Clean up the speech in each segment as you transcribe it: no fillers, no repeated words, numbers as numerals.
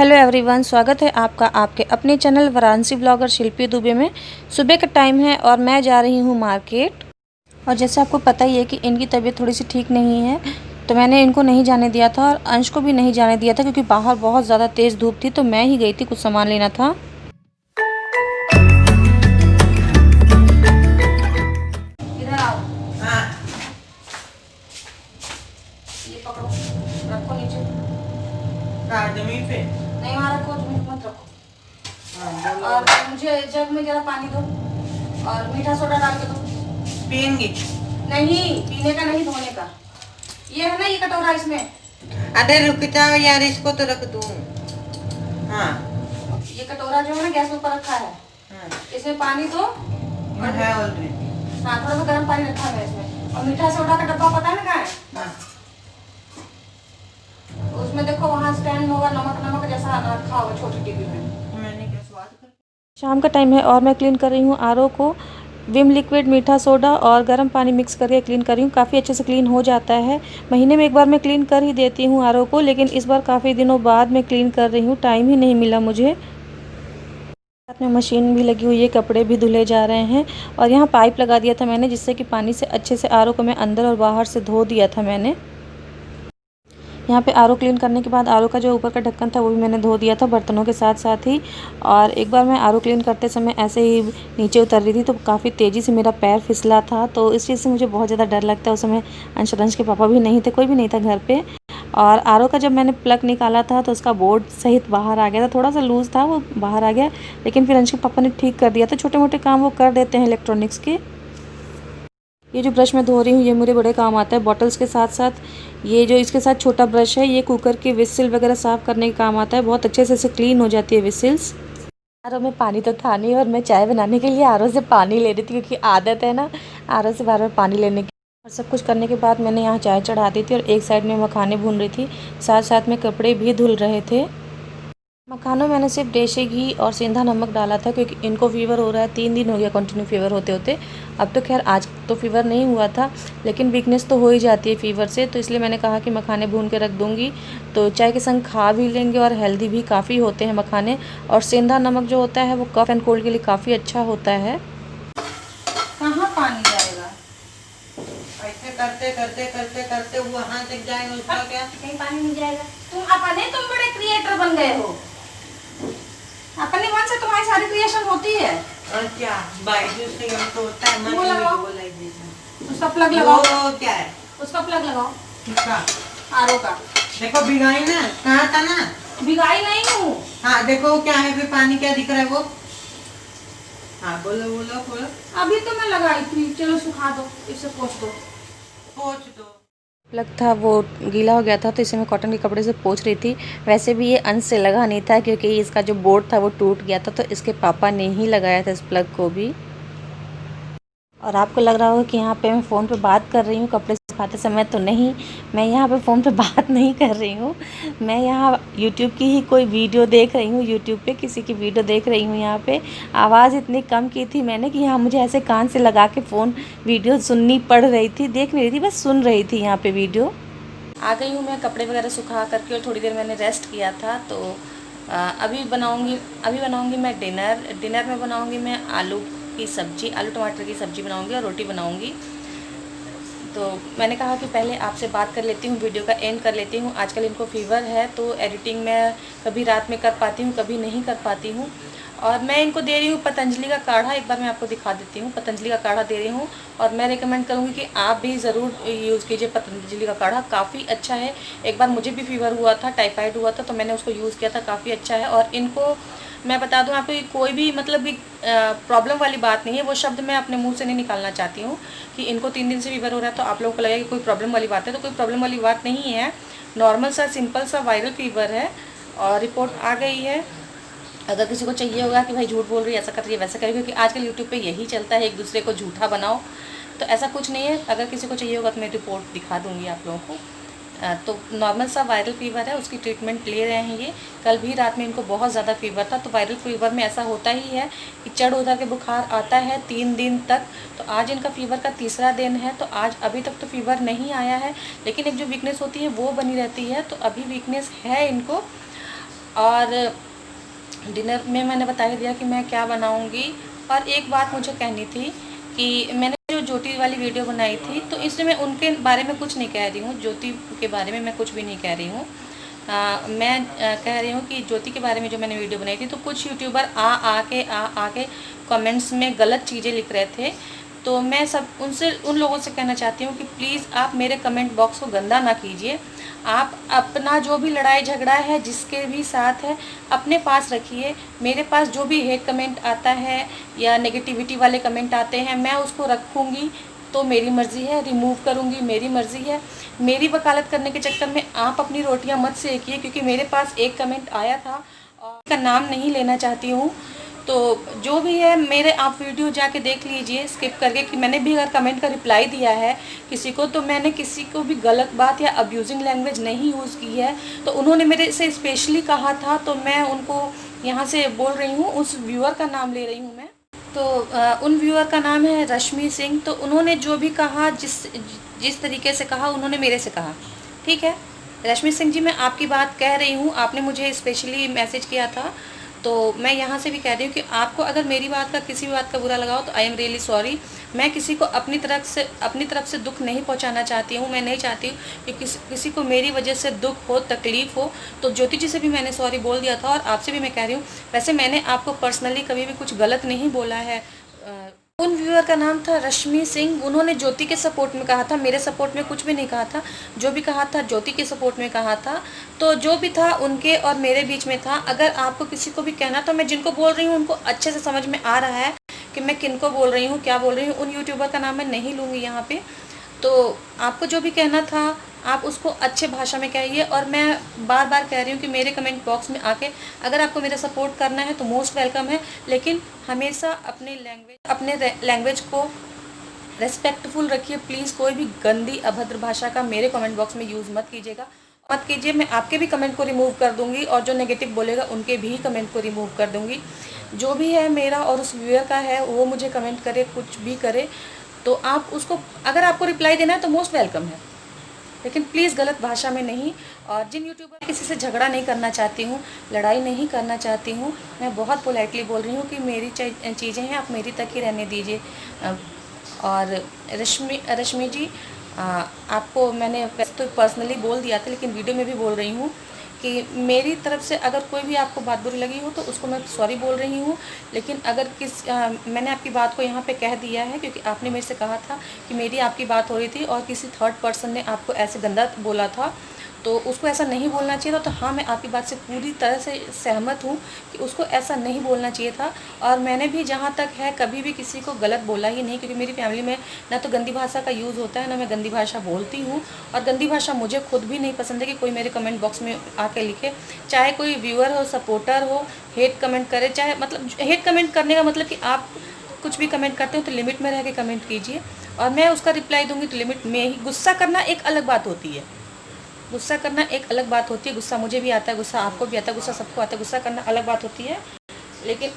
Hello everyone, स्वागत है आपका आपके अपने चैनल वाराणसी ब्लॉगर शिल्पी दुबे में। सुबह का टाइम है और मैं जा रही हूँ मार्केट। और जैसे आपको पता ही है कि इनकी तबीयत थोड़ी सी ठीक नहीं है, तो मैंने इनको नहीं जाने दिया था और अंश को भी नहीं जाने दिया था क्योंकि बाहर बहुत ज़्यादा तेज़ धूप थी। तो मैं ही गई थी, कुछ सामान लेना था। इधर आओ। हाँ। ये पकड़ो, रखो नीचे। जमीन पे नहीं, वहाँ रखो, जमीन मत रखो। और मुझे जग में जरा पानी दो और मीठा सोडा डाल के दो। पियेंगे? नहीं, पीने का नहीं, धोने का। ये है ना, ये कटोरा, इसमें। अरे रुक जाओ यार, इसको तो रख दूं। हाँ, ये कटोरा जो है ना, गैस ऊपर रखा है। हाँ। इसमें पानी दो। है ऑलरेडी। हाँ, थोड़ा सा गर्म पानी रखा है इसमें। और मीठा सोडा का डब्बा पता है ना कहाँ है? हाँ। उसमें देखो, वहाँ स्टैंड होगा, नमक नमक जैसा रखा होगा छोटी डिब्बी में। मैंने क्या स्वाद कर। शाम का टाइम है और मैं क्लीन कर रही हूँ आरओ को। विम लिक्विड, मीठा सोडा और गर्म पानी मिक्स करके क्लीन कर रही हूँ। काफ़ी अच्छे से क्लीन हो जाता है। महीने में एक बार मैं क्लीन कर ही देती हूँ आरओ को, लेकिन इस बार काफ़ी दिनों बाद मैं क्लीन कर रही हूँ, टाइम ही नहीं मिला मुझे। साथ में मशीन भी लगी हुई है, कपड़े भी धुले जा रहे हैं। और यहाँ पाइप लगा दिया था मैंने, जिससे कि पानी से अच्छे से आरओ को मैं अंदर और बाहर से धो दिया था मैंने। यहाँ पे आरओ क्लीन करने के बाद आरओ का जो ऊपर का ढक्कन था वो भी मैंने धो दिया था बर्तनों के साथ साथ ही। और एक बार मैं आरओ क्लीन करते समय ऐसे ही नीचे उतर रही थी तो काफ़ी तेज़ी से मेरा पैर फिसला था, तो इस चीज़ से मुझे बहुत ज़्यादा डर लगता है। उस समय अंश के पापा भी नहीं थे, कोई भी नहीं था घर पे। और आरओ का जब मैंने प्लग निकाला था तो उसका बोर्ड सहित बाहर आ गया था, थोड़ा सा लूज़ था, वो बाहर आ गया। लेकिन फिर अंश के पापा ने ठीक कर दिया था। छोटे मोटे काम वो कर देते हैं इलेक्ट्रॉनिक्स के। ये जो ब्रश मैं धो रही हूँ ये मुझे बड़े काम आता है बॉटल्स के साथ साथ। ये जो इसके साथ छोटा ब्रश है, ये कुकर के विसिल वगैरह साफ़ करने के काम आता है। बहुत अच्छे से इसे क्लीन हो जाती है विसिल्स। आरओ में पानी तो था नहीं और मैं चाय बनाने के लिए आरओ से पानी ले रही थी, क्योंकि आदत है ना आरओ से बार बार पानी लेने की। और सब कुछ करने के बाद मैंने यहाँ चाय चढ़ा दी थी और एक साइड में मखाने भून रही थी, साथ साथ में कपड़े भी धुल रहे थे। मखानों में मैंने सिर्फ देसी घी और सेंधा नमक डाला था, क्योंकि इनको फ़ीवर हो रहा है। 3 दिन हो गया कंटिन्यू फ़ीवर होते होते। अब तो खैर आज तो फ़ीवर नहीं हुआ था, लेकिन वीकनेस तो हो ही जाती है फ़ीवर से, तो इसलिए मैंने कहा कि मखाने भून के रख दूँगी, तो चाय के संग खा भी लेंगे और हेल्दी भी काफ़ी होते हैं मखाने। और सेंधा नमक जो होता है वो कफ़ एंड कोल्ड के लिए काफ़ी अच्छा होता है। कहाँ पानी जाएगा? ऐसे करते करते करते करते वहां तक जाएगा, उसका क्या? कहीं पानी नहीं जाएगा। तुम बड़े क्रिएटर बन गए हो। अपने मन से तुम्हारी सारी क्रिएशन होती है। और क्या बाइजू से तो होता है। वो लगाओ, मन उसका प्लग लगाओ। वो क्या है? उसका प्लग लगाओ, किसका? आरओ का। देखो भिगाई ना, कहा था ना। भिगाई नहीं हूँ। हाँ देखो क्या है, फिर पानी क्या दिख रहा है वो। हाँ बोलो बोलो बोलो। अभी तो मैं लगाई थी, चलो सुखा दो, इसे पोंछ दो। पोंछ दो। प्लग था वो गीला हो गया था, तो इसे मैं कॉटन के कपड़े से पोंछ रही थी। वैसे भी ये अंश से लगा नहीं था, क्योंकि इसका जो बोर्ड था वो टूट गया था, तो इसके पापा ने ही लगाया था इस प्लग को भी। और आपको लग रहा होगा कि यहाँ पे मैं फ़ोन पे बात कर रही हूँ कपड़े सुखाते समय, तो नहीं, मैं यहाँ पे फ़ोन पे बात नहीं कर रही हूँ। मैं यहाँ यूट्यूब की ही कोई वीडियो देख रही हूँ, यूट्यूब पे किसी की वीडियो देख रही हूँ। यहाँ पे आवाज़ इतनी कम की थी मैंने कि यहाँ मुझे ऐसे कान से लगा के फ़ोन वीडियो सुननी पड़ रही थी, देख नहीं रही थी, बस सुन रही थी यहाँ पर वीडियो। आ गई हूँ मैं कपड़े वगैरह सुखा करके, और थोड़ी देर मैंने रेस्ट किया था। तो अभी बनाऊँगी मैं डिनर में बनाऊँगी मैं आलू की सब्ज़ी, आलू टमाटर की सब्ज़ी बनाऊंगी और रोटी बनाऊंगी। तो मैंने कहा कि पहले आपसे बात कर लेती हूँ, वीडियो का एंड कर लेती हूँ। आजकल इनको फ़ीवर है, तो एडिटिंग मैं कभी रात में कर पाती हूँ, कभी नहीं कर पाती हूँ। और मैं इनको दे रही हूँ पतंजलि का काढ़ा, एक बार मैं आपको दिखा देती हूँ। पतंजलि का काढ़ा दे रही हूँ, और मैं रिकमेंड करूँगी कि आप भी ज़रूर यूज़ कीजिए पतंजलि का काढ़ा, काफ़ी अच्छा है। एक बार मुझे भी फ़ीवर हुआ था, टाइफाइड हुआ था, तो मैंने उसको यूज़ किया था, काफ़ी अच्छा है। और इनको मैं बता दूं आपको, कोई भी मतलब कि प्रॉब्लम वाली बात नहीं है, वो शब्द मैं अपने मुंह से नहीं निकालना चाहती हूँ कि इनको 3 दिन से फीवर हो रहा है, तो आप लोगों को लगेगा कि कोई प्रॉब्लम वाली बात है, तो कोई प्रॉब्लम वाली बात नहीं है। नॉर्मल सा सिंपल सा वायरल फीवर है, और रिपोर्ट आ गई है। अगर किसी को चाहिए होगा कि भाई झूठ बोल रही है, ऐसा कर रही है, वैसा करेगी, क्योंकि आजकल यूट्यूब पे यही चलता है, एक दूसरे को झूठा बनाओ, तो ऐसा कुछ नहीं है। अगर किसी को चाहिए होगा तो मैं रिपोर्ट दिखा दूँगी आप लोगों को। तो नॉर्मल सा वायरल फ़ीवर है, उसकी ट्रीटमेंट ले रहे हैं ये। कल भी रात में इनको बहुत ज़्यादा फ़ीवर था। तो वायरल फ़ीवर में ऐसा होता ही है कि चढ़ उतर के बुखार आता है 3 दिन तक। तो आज इनका फ़ीवर का तीसरा दिन है, तो आज अभी तक तो फ़ीवर नहीं आया है, लेकिन एक जो वीकनेस होती है वो बनी रहती है। तो अभी वीकनेस है इनको, और डिनर में मैंने बता ही दिया कि मैं क्या बनाऊंगी। और एक बात मुझे कहनी थी कि मैंने जो ज्योति वाली वीडियो बनाई थी, तो इसमें मैं उनके बारे में कुछ नहीं कह रही हूँ, ज्योति के बारे में मैं कुछ भी नहीं कह रही हूँ। मैं कह रही हूँ कि ज्योति के बारे में जो मैंने वीडियो बनाई थी, तो कुछ यूट्यूबर आके कमेंट्स में गलत चीज़ें लिख रहे थे। तो मैं सब उन लोगों से कहना चाहती हूँ कि प्लीज़ आप मेरे कमेंट बॉक्स को गंदा ना कीजिए। आप अपना जो भी लड़ाई झगड़ा है जिसके भी साथ है अपने पास रखिए। मेरे पास जो भी हेट कमेंट आता है या नेगेटिविटी वाले कमेंट आते हैं, मैं उसको रखूँगी तो मेरी मर्ज़ी है, रिमूव करूँगी मेरी मर्ज़ी है। मेरी वकालत करने के चक्कर में आप अपनी रोटियां मत सेकिए, क्योंकि मेरे पास एक कमेंट आया था और का नाम नहीं लेना चाहती हूँ। तो जो भी है, मेरे आप वीडियो जाके देख लीजिए स्किप करके कि मैंने भी अगर कमेंट का रिप्लाई दिया है किसी को, तो मैंने किसी को भी गलत बात या अब्यूजिंग लैंग्वेज नहीं यूज़ की है। तो उन्होंने मेरे से स्पेशली कहा था, तो मैं उनको यहाँ से बोल रही हूँ, उस व्यूअर का नाम ले रही हूँ मैं। तो उन व्यूअर का नाम है रश्मि सिंह। तो उन्होंने जो भी कहा, जिस तरीके से कहा, उन्होंने मेरे से कहा, ठीक है। रश्मि सिंह जी, मैं आपकी बात कह रही हूँ, आपने मुझे स्पेशली मैसेज किया था, तो मैं यहाँ से भी कह रही हूँ कि आपको अगर मेरी बात का, किसी भी बात का बुरा लगा हो तो आई एम रियली सॉरी। मैं किसी को अपनी तरफ से दुख नहीं पहुँचाना चाहती हूँ। मैं नहीं चाहती हूँ कि किसी को मेरी वजह से दुख हो, तकलीफ़ हो। तो ज्योति जी से भी मैंने सॉरी बोल दिया था और आपसे भी मैं कह रही हूँ। वैसे मैंने आपको पर्सनली कभी भी कुछ गलत नहीं बोला है। उन व्यूअर का नाम था रश्मि सिंह। उन्होंने ज्योति के सपोर्ट में कहा था, मेरे सपोर्ट में कुछ भी नहीं कहा था। जो भी कहा था ज्योति के सपोर्ट में कहा था। तो जो भी था उनके और मेरे बीच में था। अगर आपको किसी को भी कहना, तो मैं जिनको बोल रही हूँ उनको अच्छे से समझ में आ रहा है कि मैं किनको बोल रही हूँ, क्या बोल रही हूँ। उन यूट्यूबर का नाम मैं नहीं लूँगी यहाँ पे। तो आपको जो भी कहना था आप उसको अच्छे भाषा में कहिए। और मैं बार बार कह रही हूँ कि मेरे कमेंट बॉक्स में आके अगर आपको मेरा सपोर्ट करना है तो मोस्ट वेलकम है, लेकिन हमेशा अपने लैंग्वेज को रेस्पेक्टफुल रखिए। प्लीज़ कोई भी गंदी अभद्र भाषा का मेरे कमेंट बॉक्स में यूज़ मत कीजिए। मैं आपके भी कमेंट को रिमूव कर दूंगी और जो नेगेटिव बोलेगा उनके भी कमेंट को रिमूव कर दूंगी। जो भी है मेरा और उस व्यूअर का है, वो मुझे कमेंट करे, कुछ भी करे, तो आप उसको, अगर आपको रिप्लाई देना है तो मोस्ट वेलकम है, लेकिन प्लीज़ गलत भाषा में नहीं। और जिन यूट्यूबर किसी से झगड़ा नहीं करना चाहती हूँ, लड़ाई नहीं करना चाहती हूँ, मैं बहुत पोलाइटली बोल रही हूँ कि मेरी चीज़ें हैं, आप मेरी तक ही रहने दीजिए। और रश्मि जी, आपको मैंने वैसे तो पर्सनली बोल दिया था, लेकिन वीडियो में भी बोल रही हूँ कि मेरी तरफ से अगर कोई भी आपको बात बुरी लगी हो तो उसको मैं सॉरी बोल रही हूँ। लेकिन अगर मैंने आपकी बात को यहाँ पे कह दिया है, क्योंकि आपने मेरे से कहा था कि मेरी आपकी बात हो रही थी और किसी थर्ड पर्सन ने आपको ऐसे गंदा बोला था, तो उसको ऐसा नहीं बोलना चाहिए था। तो हाँ, मैं आपकी बात से पूरी तरह से सहमत हूँ कि उसको ऐसा नहीं बोलना चाहिए था। और मैंने भी जहाँ तक है कभी भी किसी को गलत बोला ही नहीं, क्योंकि मेरी फैमिली में ना तो गंदी भाषा का यूज़ होता है, ना मैं गंदी भाषा बोलती हूँ। और गंदी भाषा मुझे खुद भी नहीं पसंद है कि कोई मेरे कमेंट बॉक्स में आके लिखे, चाहे कोई व्यूअर हो, सपोर्टर हो, हेट कमेंट करे। चाहे मतलब हेट कमेंट करने का मतलब कि आप कुछ भी कमेंट करते हो तो लिमिट में रह के कमेंट कीजिए, और मैं उसका रिप्लाई दूंगी तो लिमिट में ही। गुस्सा करना एक अलग बात होती है, गुस्सा करना एक अलग बात होती है। गुस्सा मुझे भी आता है, गुस्सा आपको भी आता है, गुस्सा सबको आता है। गुस्सा करना अलग बात होती है, लेकिन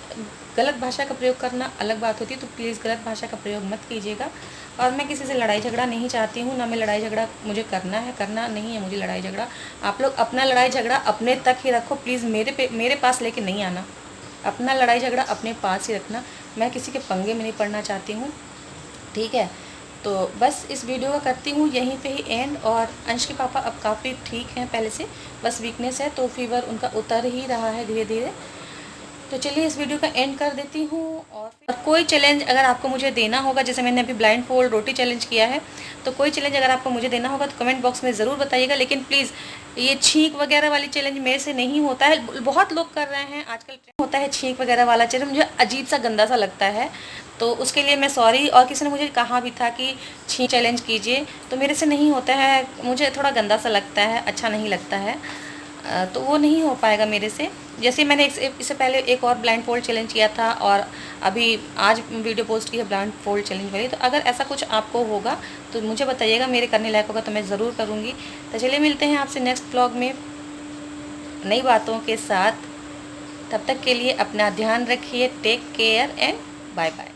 गलत भाषा का प्रयोग करना अलग बात होती है। तो प्लीज़ गलत भाषा का प्रयोग मत कीजिएगा। और मैं किसी से लड़ाई झगड़ा नहीं चाहती हूँ, ना मैं लड़ाई झगड़ा मुझे करना नहीं है मुझे लड़ाई झगड़ा। आप लोग अपना लड़ाई झगड़ा अपने तक ही रखो प्लीज़, मेरे पास लेके नहीं आना। अपना लड़ाई झगड़ा अपने पास ही रखना, मैं किसी के पंगे में नहीं पड़ना चाहती हूँ, ठीक है। तो बस इस वीडियो का करती हूँ यहीं पे ही एंड। और अंश के पापा अब काफ़ी ठीक हैं पहले से, बस वीकनेस है, तो फीवर उनका उतर ही रहा है धीरे धीरे। तो चलिए इस वीडियो का एंड कर देती हूँ। और कोई चैलेंज अगर आपको मुझे देना होगा, जैसे मैंने अभी ब्लाइंड फोल्ड रोटी चैलेंज किया है, तो कोई चैलेंज अगर आपको मुझे देना होगा तो कमेंट बॉक्स में ज़रूर बताइएगा। लेकिन प्लीज़ ये छींक वगैरह वाली चैलेंज मेरे से नहीं होता है। बहुत लोग कर रहे हैं आजकल, होता है छींक वगैरह वाला चैलेंज, मुझे अजीब सा गंदा सा लगता है, तो उसके लिए मैं सॉरी। और किसी ने मुझे कहा भी था कि छींक चैलेंज कीजिए, तो मेरे से नहीं होता है, मुझे थोड़ा गंदा सा लगता है, अच्छा नहीं लगता है, तो वो नहीं हो पाएगा मेरे से। जैसे मैंने इससे पहले एक और ब्लाइंड फोल्ड चैलेंज किया था, और अभी आज वीडियो पोस्ट की है ब्लाइंड फोल्ड चैलेंज वाली। तो अगर ऐसा कुछ आपको होगा तो मुझे बताइएगा, मेरे करने लायक होगा तो मैं ज़रूर करूँगी। तो चलिए मिलते हैं आपसे नेक्स्ट ब्लॉग में नई बातों के साथ। तब तक के लिए अपना ध्यान रखिए, take care and bye bye.